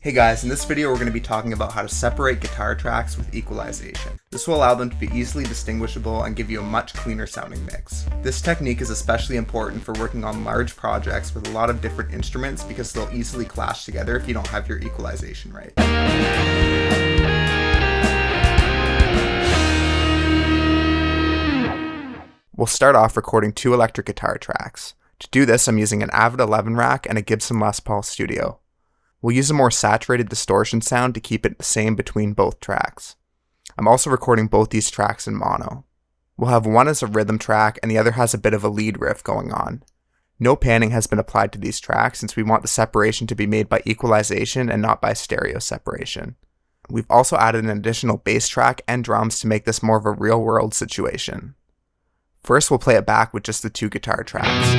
Hey guys, in this video we're going to be talking about how to separate guitar tracks with equalization. This will allow them to be easily distinguishable and give you a much cleaner sounding mix. This technique is especially important for working on large projects with a lot of different instruments because they'll easily clash together if you don't have your equalization right. We'll start off recording 2 electric guitar tracks. To do this, I'm using an Avid 11 rack and a Gibson Les Paul Studio. We'll use a more saturated distortion sound to keep it the same between both tracks. I'm also recording both these tracks in mono. We'll have one as a rhythm track and the other has a bit of a lead riff going on. No panning has been applied to these tracks since we want the separation to be made by equalization and not by stereo separation. We've also added an additional bass track and drums to make this more of a real-world situation. First, we'll play it back with just the 2 guitar tracks.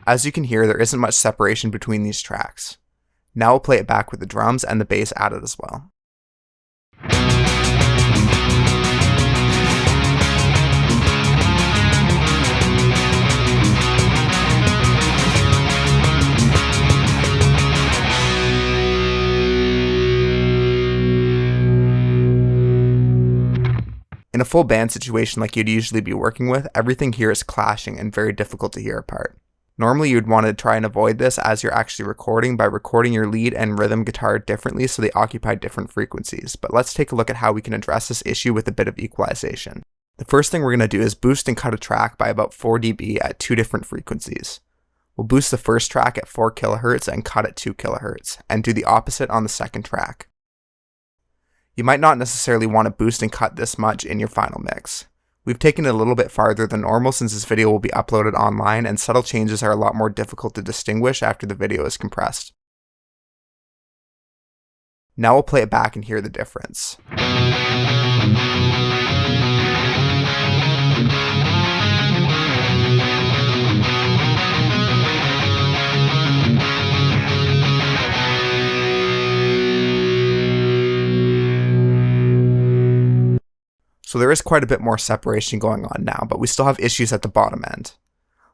As you can hear, there isn't much separation between these tracks. Now we'll play it back with the drums and the bass added as well. In a full band situation like you'd usually be working with, everything here is clashing and very difficult to hear apart. Normally you'd want to try and avoid this as you're actually recording by recording your lead and rhythm guitar differently so they occupy different frequencies, but let's take a look at how we can address this issue with a bit of equalization. The first thing we're going to do is boost and cut a track by about 4 dB at 2 different frequencies. We'll boost the first track at 4 kHz and cut at 2 kHz, and do the opposite on the second track. You might not necessarily want to boost and cut this much in your final mix. We've taken it a little bit farther than normal since this video will be uploaded online and subtle changes are a lot more difficult to distinguish after the video is compressed. Now we'll play it back and hear the difference. So there is quite a bit more separation going on now, but we still have issues at the bottom end.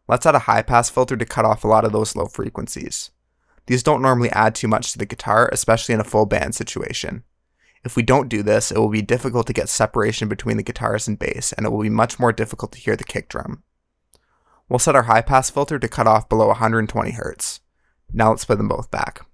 Let's add a high pass filter to cut off a lot of those low frequencies. These don't normally add too much to the guitar, especially in a full band situation. If we don't do this, it will be difficult to get separation between the guitars and bass, and it will be much more difficult to hear the kick drum. We'll set our high pass filter to cut off below 120 Hz. Now let's play them both back.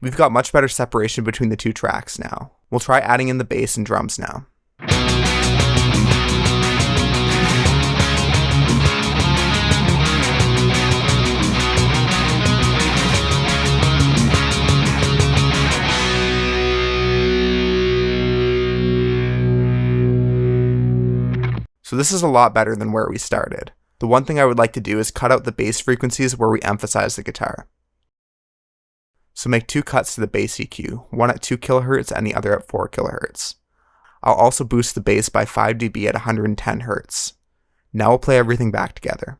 We've got much better separation between the 2 tracks now. We'll try adding in the bass and drums now. So this is a lot better than where we started. The one thing I would like to do is cut out the bass frequencies where we emphasize the guitar. So make 2 cuts to the bass EQ, one at 2 kHz and the other at 4 kHz. I'll also boost the bass by 5 dB at 110 Hz. Now we'll play everything back together.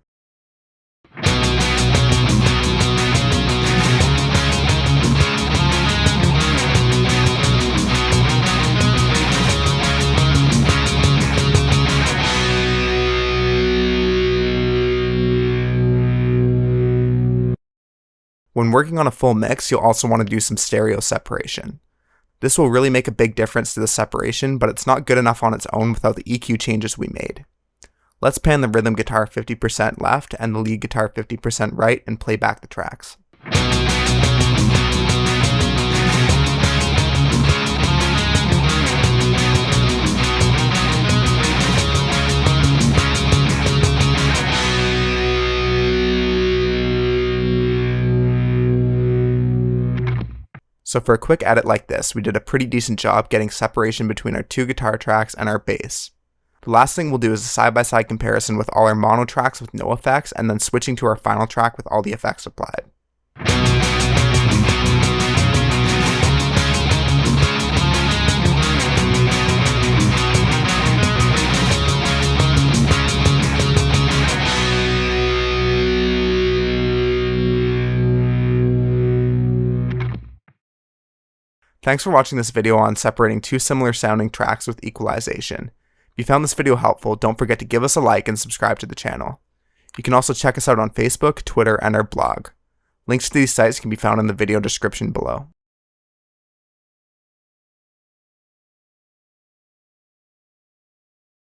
When working on a full mix, you'll also want to do some stereo separation. This will really make a big difference to the separation, but it's not good enough on its own without the EQ changes we made. Let's pan the rhythm guitar 50% left and the lead guitar 50% right and play back the tracks. So for a quick edit like this, we did a pretty decent job getting separation between our 2 guitar tracks and our bass. The last thing we'll do is a side-by-side comparison with all our mono tracks with no effects, and then switching to our final track with all the effects applied. Thanks for watching this video on separating two similar sounding tracks with equalization. If you found this video helpful, don't forget to give us a like and subscribe to the channel. You can also check us out on Facebook, Twitter, and our blog. Links to these sites can be found in the video description below.